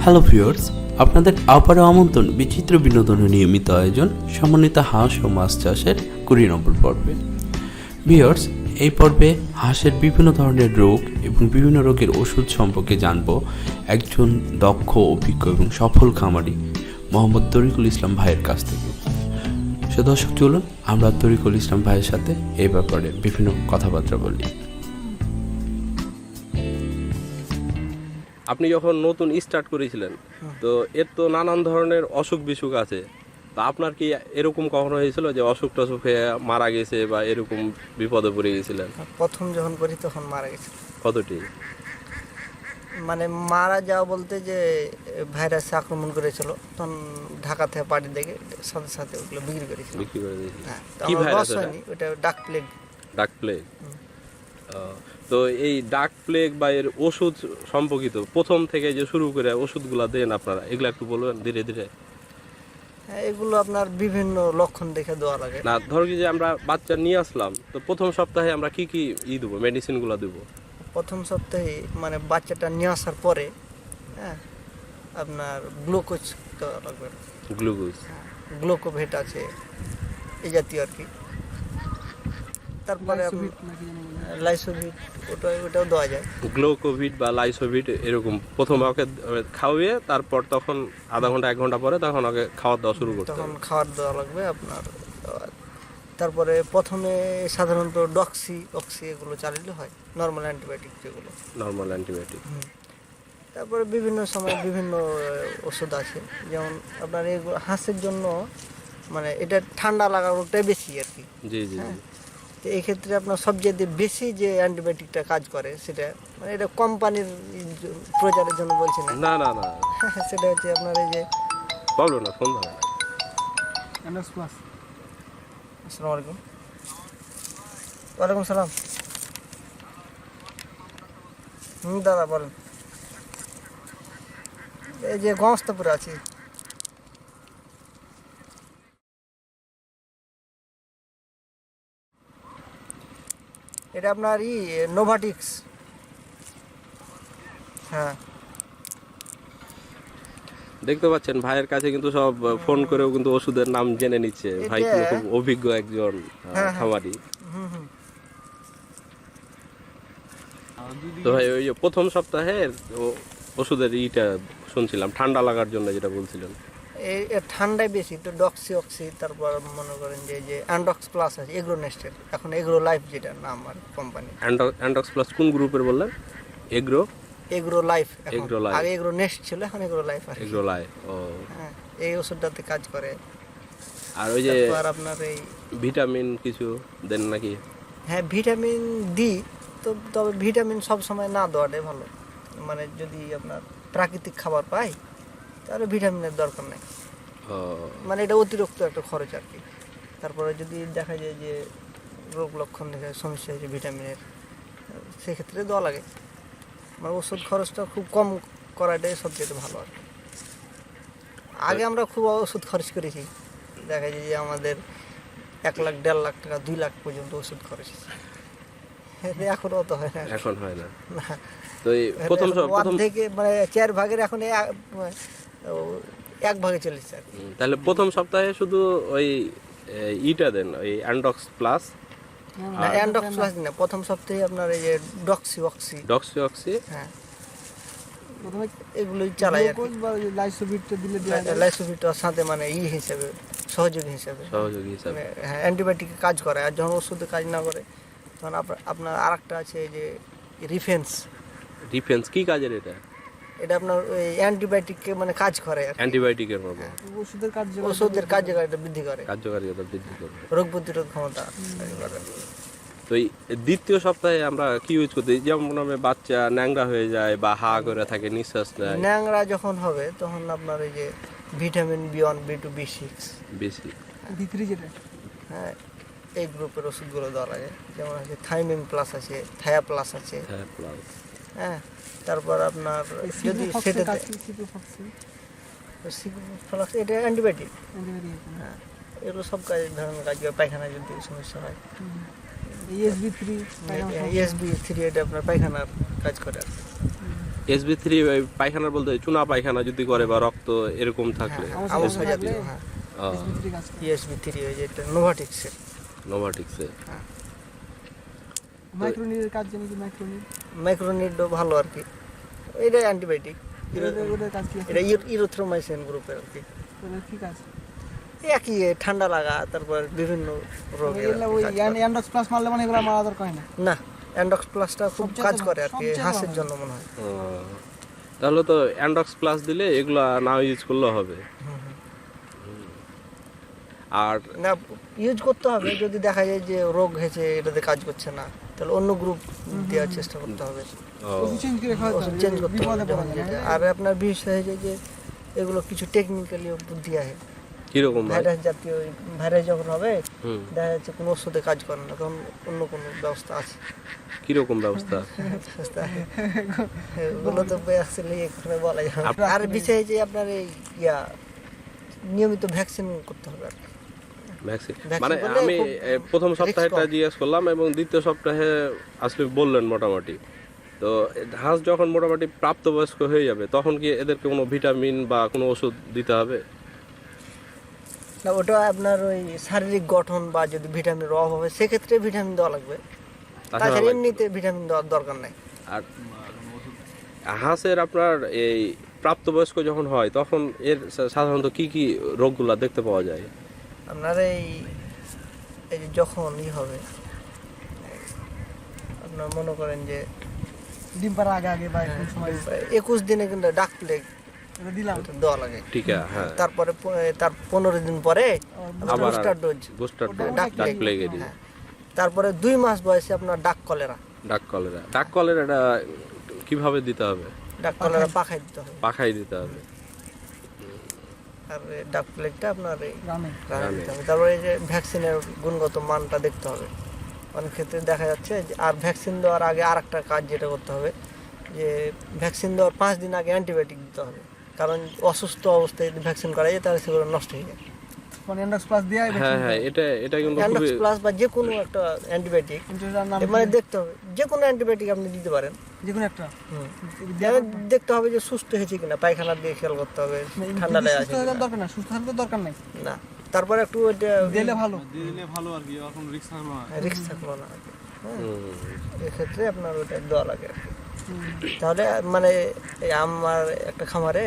Hello viewers, আপনাদের আবারও আমন্ত্রণ বিচিত্র বিনোদনের নিয়মিত আয়োজন সমন্বিত হাঁস ও মাছ চাষের 20 নম্বর পর্বে। ভিউয়ার্স, এই পর্বে হাঁসের বিভিন্ন ধরনের রোগ এবং বিভিন্ন রোগের ওষুধ সম্পর্কে জানব একজন দক্ষ, অভিজ্ঞ এবং সফল খামারি মোহাম্মদ তরিকুল ইসলাম ভাইয়ের কাছ থেকে। সো দর্শক, চলুন আমরা তরিকুল ইসলাম ভাইয়ের সাথে এই ব্যাপারে বিভিন্ন কথাবার্তা বলি। আপনি যখন নতুন স্টার্ট করেছিলেন, তো এর তো নানান ধরনের অসুখ বিসুখ আছে, তা আপনার কি এরকম কখনো হয়েছিল যে অসুখ টসুখ হয়ে মারা গেছে বা এরকম বিপদে পড়ে গেছিলেন? প্রথম যখন করি তখন মারা গেছে। কতটি? মানে মারা যাওয়া বলতে যে ভাইরাসে আক্রমণ করেছিল, তখন ঢাকা থেকে পার্টি দেখে সাথে সাথে ওগুলো বিক্রি করেছিল। বিক্রি করে দিয়েছিল? হ্যাঁ, তো কি আমার ভাইরাস লস হয়নি, ওটা ডাক প্লেগ। ডাক প্লেগ। তো এই ডাক প্লেগ বা এর ওষুধ সম্পর্কিত প্রথম থেকে যে শুরু করে ওষুধগুলো দেন আপনারা, এগুলো একটু বলবেন ধীরে ধীরে? হ্যাঁ, এগুলো আপনার বিভিন্ন লক্ষণ দেখে দেওয়া লাগে। না, ধরো কি যে আমরা বাচ্চা নিয়ে আসলাম, তো প্রথম সপ্তাহে আমরা কি কি দেবো, মেডিসিনগুলো দেবো? প্রথম সপ্তাহে মানে বাচ্চাটা নিয়ে আসার পরে হ্যাঁ আপনার গ্লুকোজ দেওয়া লাগবে। গ্লুকোজ, গ্লুকোভেট আছে, এই জাতীয় আর কি। তারপরে লাইসোভিট, ওটাও দেওয়া যায়। গ্লুকোভিট বা লাইসোভিট এরকম প্রথম ওকে খাওয়িয়ে তারপর তখন আধা ঘন্টা 1 ঘন্টা পরে তখন ওকে খাওয়ার দেওয়া শুরু করতে তখন হবে। খাবার দেওয়া লাগবে আপনার। তারপরে প্রথমে সাধারণত অক্সি এগুলো চালালে হয়, নর্মাল অ্যান্টিবায়োটিক যেগুলো। Normal antibiotic. তারপরে বিভিন্ন সময় বিভিন্ন ওষুধ আছে, যেমন আপনার এগুলো হাঁসের জন্য মানে এটা ঠান্ডা লাগার ওটাই বেশি আর কি। জি জি হ্যাঁ, জি। তো এই ক্ষেত্রে আপনার সবচেয়ে বেশি যে অ্যান্টিবায়োটিকটা কাজ করে সেটা মানে এটা কোম্পানির প্রচারের জন্য বলছি না, না না না, সেটা হচ্ছে আপনার এই যে বলবো না, ফোন ধরে না। আসসালামু আলাইকুম। ওয়ালাইকুম সালাম। দাদা বলেন। এই যে গংস্তাপুরে আছি। এটা আপনার নোভাটিক্স। হ্যাঁ, দেখতে পাচ্ছেন ভাইয়ের কাছে কিন্তু সব ফোন করেও কিন্তু ওষুধের নাম জেনে নিচ্ছে। ভাই কিন্তু খুব অভিজ্ঞ একজন খামারি। তো ভাই ওই যে প্রথম সপ্তাহে ওষুধের শুনছিলাম ঠান্ডা লাগার জন্য যেটা বলছিলেন। এই ঠান্ডায় বেশি তো অক্সি, তারপর মনে করেন যে অ্যান্ডক্স প্লাস আছে এগ্রো নেস্টের, এখন এগ্রো লাইফ যেটা নাম আর কোম্পানি। অ্যান্ডক্স প্লাস কোন গ্রুপের বললেন? Agro life. এগ্রো লাইফ, আগে এগ্রো নেস্ট ছিল, এখন এগ্রো লাইফ আর কি। Agro life. ও হ্যাঁ, এই ওষুধটাতে কাজ করে। আর ওই যে আর আপনার এই ভিটামিন কিছু দেন নাকি? হ্যাঁ, ভিটামিন ডি। তো তবে ভিটামিন সব সময় না দেওয়াটাই ভালো। মানে যদি আপনার প্রাকৃতিক খাবার পাই তাহলে ভিটামিনের দরকার নেই। মানে এটা অতিরিক্ত একটা খরচ আর কি। তারপরে যদি দেখা যায় যে রোগ লক্ষণ দেখে সমস্যা হয়েছে ভিটামিনের, সেক্ষেত্রে দেওয়া লাগে। মানে ওষুধ খরচটা খুব কম করাটাই সবচেয়ে ভালো আর কি। আগে আমরা খুব ওষুধ খরচ করেছি, দেখা যায় যে আমাদের 1 লাখ 1.5 লাখ টাকা 2 লাখ পর্যন্ত ওষুধ খরচ। এখন অত হয় না, এখন হয় না। না। তো এই প্রথম থেকে মানে 4 ভাগের এখন 1 ভাগে চলেছে আর কি। তাহলে প্রথম সপ্তাহে শুধু ওই দেন, ওই অ্যান্ডক্স প্লাস। না, অ্যান্ডক্স প্লাস না, প্রথম সপ্তাহে আপনার এই যে ডক্সি। হ্যাঁ, এগুলোই চালাই আর কি। লাইসোভিটটার সাথে মানে হিসেবে সহযোগী হিসেবে মানে হ্যাঁ, অ্যান্টিবায়োটিকে কাজ করে। আর যখন ওষুধে কাজ না করে তখন আপনার আরেকটা আছে এই যে ডিফেন্স। কি কাজের এটা? এটা আপনার ওই অ্যান্টিবায়োটিককে মানে কাজ করে আর কি। অ্যান্টিবায়োটিকের মতো ওষুধের কার্যকারিতা বৃদ্ধি করে, রোগ প্রতিরোধ ক্ষমতা করে। তো এই দ্বিতীয় সপ্তাহে আমরা কি ইউজ করতে, যেমন বাচ্চা ন্যাংরা হয়ে যায় বা হা করে থাকে, নিঃশ্বাস নেয়। ন্যাংরা যখন হবে তখন আপনার এই যে vitamin B1, B2, B6, B3 যেটা, হ্যাঁ, এই গ্রুপের ওষুধগুলো দেওয়া লাগে। যেমন আছে থাইমিন প্লাস আছে, থায়া প্লাস আছে। হ্যাঁ, তারপর আপনার যদি সেটা এটা অ্যান্টিবায়োটিক। হ্যাঁ, এগুলো সব ধরনের কাজ করে। পায়খানা যদি সমস্যা হয়, ESB3 এটা আপনার পায়খানার কাজ করে আর কি। SB3 পায়খানা বলতে চুনা পায়খানা যদি করে বা রক্ত এরকম থাকলে আমসা জাতীয়, হ্যাঁ ESB3 ওই যে এটা নোভাটিক্সের। নোভাটিক্সে মাইক্রোনিডের কাজ জানি কি মাইক্রোনিড মাইক্রোনিডও ভালো আর কি, এটা অ্যান্টিবায়োটিক, ওদের কাজ কি এটা ইরিথ্রোমাইসিন গ্রুপের আর কি। ওদের কি কাজ একই ঠান্ডা লাগা, তারপর বিভিন্ন রোগে এগুলা ওই অ্যান্ডক্স প্লাস মারলে মানে এগুলো মারা দরকার হয় না না, অ্যান্ডক্স প্লাসটা খুব সবচেয়ে কাজ তো করে আর কি সবচেয়ে হাঁসের ভালো। জন্য মনে হয়। তাহলে তো অ্যান্ডক্স প্লাস দিলে এগুলা না ইউজ করলেও হবে। আর না ইউজ করতে হবে, যদি দেখা যায় যে রোগ হয়েছে এটাতে কাজ করছে না, তাহলে অন্য গ্রুপ দেওয়ার চেষ্টা করতে হবে, ওষুধ চেঞ্জ করে খাওয়াতে ওষুধ হবে চেঞ্জ করতে হবে বিপদে পড়া যখন যায় যেটা। না। আর আপনার বিষয় হয়েছে যে এগুলো কিছু টেকনিক্যালি বুদ্ধি আছে, কিরকম ভাই? ভাইরাস জাতীয় ভাইরাস যখন হবে হুম, দেখা যাচ্ছে কোনো ওষুধে কাজ করে না, তখন অন্য কোনো ব্যবস্থা আছে। কিরকম ব্যবস্থা? এগুলো তো আসলে এখানে বলা যায় না। আর বিষয় যে আপনার এই নিয়মিত ভ্যাকসিন করতে হবে আর কি। ভ্যাকসিন ভ্যাকসিন মানে করলে আমি খুব প্রথম risk সপ্তাহেটা কম। জিজ্ঞেস করলাম এবং দ্বিতীয় সপ্তাহে আসলে বললেন মোটামুটি। তো হাঁস যখন মোটামুটি প্রাপ্তবয়স্ক হয়ে যাবে তখন কি এদেরকে কোনো ভিটামিন বা কোনো ওষুধ দিতে হবে? না ওটা আপনার ওই শারীরিক গঠন বা যদি ভিটামিনের অভাব হবে সেক্ষেত্রে ভিটামিন দেওয়া লাগবে, তাছাড়া তাছাড়া লাগবে এমনিতে ভিটামিন দেওয়ার দরকার নাই। আর হাঁসের আপনার এই প্রাপ্তবয়স্ক যখন হয় তখন এর সাধারণত কি কি রোগগুলা দেখতে পাওয়া যায়? আপনার এই যে যখন হবে আপনার মনে করেন যে ডিম পাড়া আগে আগে বা কোন সময় 21 দিনে কিন্তু ডাক প্লেগ এটা দিলাম দেওয়া লাগে, ঠিক আছে, হ্যাঁ। তারপরে তার 15 দিন পরে আবার বুস্টার ডোজ, বুস্টার ডাক ডাক প্লেগ। প্লেগের হ্যাঁ। তারপরে 2 মাস বয়সে আপনার ডাক কলেরা, ডাক কলেরা কিভাবে দিতে হবে? ডাক কলেরা পাখাই দিতে হবে, পাখাই দিতে হবে। আর ডাক প্লেগটা আপনার এই গ্রামে রান্না দিতে হবে। তারপরে এই যে ভ্যাকসিনের গুণগত মানটা দেখতে হবে। অনেক ক্ষেত্রে দেখা যাচ্ছে যে আর ভ্যাকসিন দেওয়ার আগে আর একটা কাজ যেটা করতে হবে যে ভ্যাকসিন দেওয়ার 5 দিন আগে অ্যান্টিবায়োটিক দিতে হবে, কারণ অসুস্থ অবস্থায় যদি ভ্যাকসিন করা যায় তাহলে সেগুলো নষ্ট হয়ে যায়। মানে অ্যান্ডক্স প্লাস দিয়ে হ্যাঁ হ্যাঁ, এটা কিন্তু খুবই অ্যান্ডক্স প্লাস বা যে কোনো একটা অ্যান্টিবায়োটিক কিন্তু এটার নাম মানে দেখতে হবে, যে কোনো অ্যান্টিবায়োটিক আপনি দিতে পারেন। যে কোনো একটা এবার দেখতে হবে যে সুস্থ হয়েছে কিনা, পায়খানার দিয়ে খেয়াল করতে হবে, ঠান্ডা লাগা আছে সুস্থ থাকার কিনা। দরকার না, সুস্থ থাকার তো দরকার নাই, না তারপরে একটু ওইটা দিলে ভালো রিস্ক থাকলো না আর কি। হ্যাঁ, এক্ষেত্রে আপনার ওটা দেওয়া লাগে আর কি। তাহলে মানে এই আমার একটা খামারে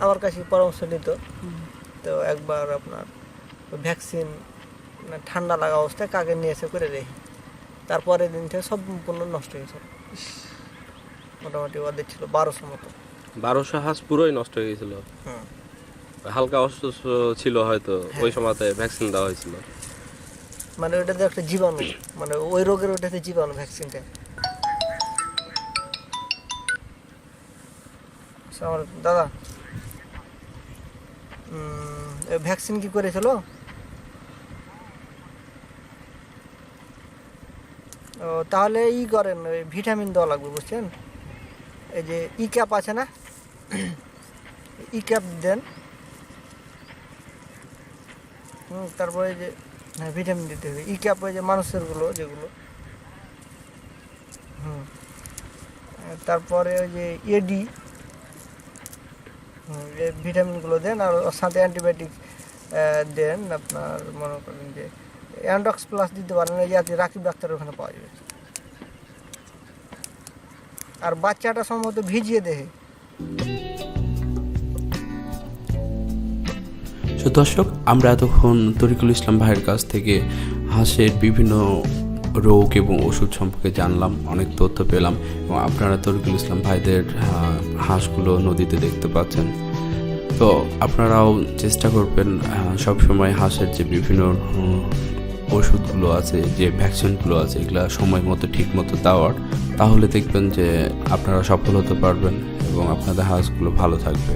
আমার কাছে পরামর্শ নিত, তো একবার আপনার ভ্যাকসিন ঠান্ডা লাগা অবস্থায় কাকে নিয়ে এসে করে রেখে তারপরে দিন থেকে সম্পূর্ণ নষ্ট হয়েছে, মোটামুটি ওদের ছিল 1200 মতো। 1200 হাঁস পুরোই নষ্ট হয়ে গেছিল। হুম। হালকা অসুস্থ ছিল হয়তো, ওই সময়তে ভ্যাকসিন দেওয়া হয়েছিল। মানে ওটাতে একটা জীবাণু, মানে ওই রোগের ওটাতে জীবাণু ভ্যাকসিনটা। আমার দাদা ভ্যাকসিন কি করেছিল? ও তাহলে ই করেন, ওই ভিটামিন দেওয়া লাগবে বুঝছেন, এই যে ই ক্যাপ আছে না, ই ক্যাপ দেন। তারপরে যে হ্যাঁ ভিটামিন দিতে হবে, ই ক্যাপ ওই যে মানুষের গুলো যেগুলো, তারপরে ওই যে এডি, এই ভিটামিনগুলো দেন, আর ওর সাথে অ্যান্টিবায়োটিক দেন। আপনার মনে করেন যে অ্যান্ডক্স প্লাস দিতে পারেন, এই জাতীয় রাকিব ডাক্তার ওখানে পাওয়া যাবে। আর বাচ্চাটা সম্ভবত ভিজিয়ে দেয়। তো দর্শক, আমরা এতক্ষণ তরিকুল ইসলাম ভাইয়ের কাছ থেকে হাঁসের বিভিন্ন রোগ এবং ওষুধ সম্পর্কে জানলাম, অনেক তথ্য পেলাম, এবং আপনারা তরিকুল ইসলাম ভাইদের হাঁসগুলো নদীতে দেখতে পাচ্ছেন। তো আপনারাও চেষ্টা করবেন সবসময় হাঁসের যে বিভিন্ন ওষুধগুলো আছে, যে ভ্যাকসিনগুলো আছে, এগুলো সময় মতো ঠিক মতো দেওয়ার, তাহলে দেখবেন যে আপনারা সফল হতে পারবেন এবং আপনাদের হাঁসগুলো ভালো থাকবে।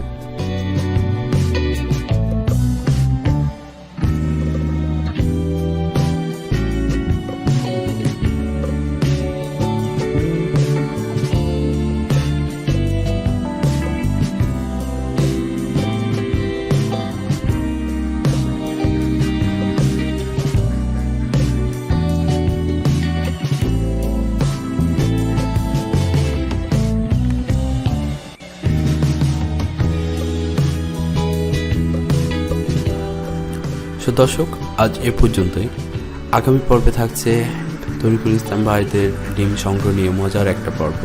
সো দর্শক, আজ এ পর্যন্তই। আগামী পর্বে থাকছে তরিকুল ইসলাম ভাইদের ডিম সংগ্রহ নিয়ে মজার একটা পর্ব।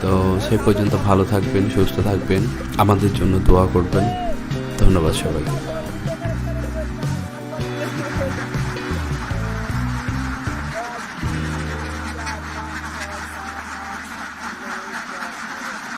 তো সে পর্যন্ত ভালো থাকবেন, সুস্থ থাকবেন, আমাদের জন্য দোয়া করবেন। ধন্যবাদ সবাইকে।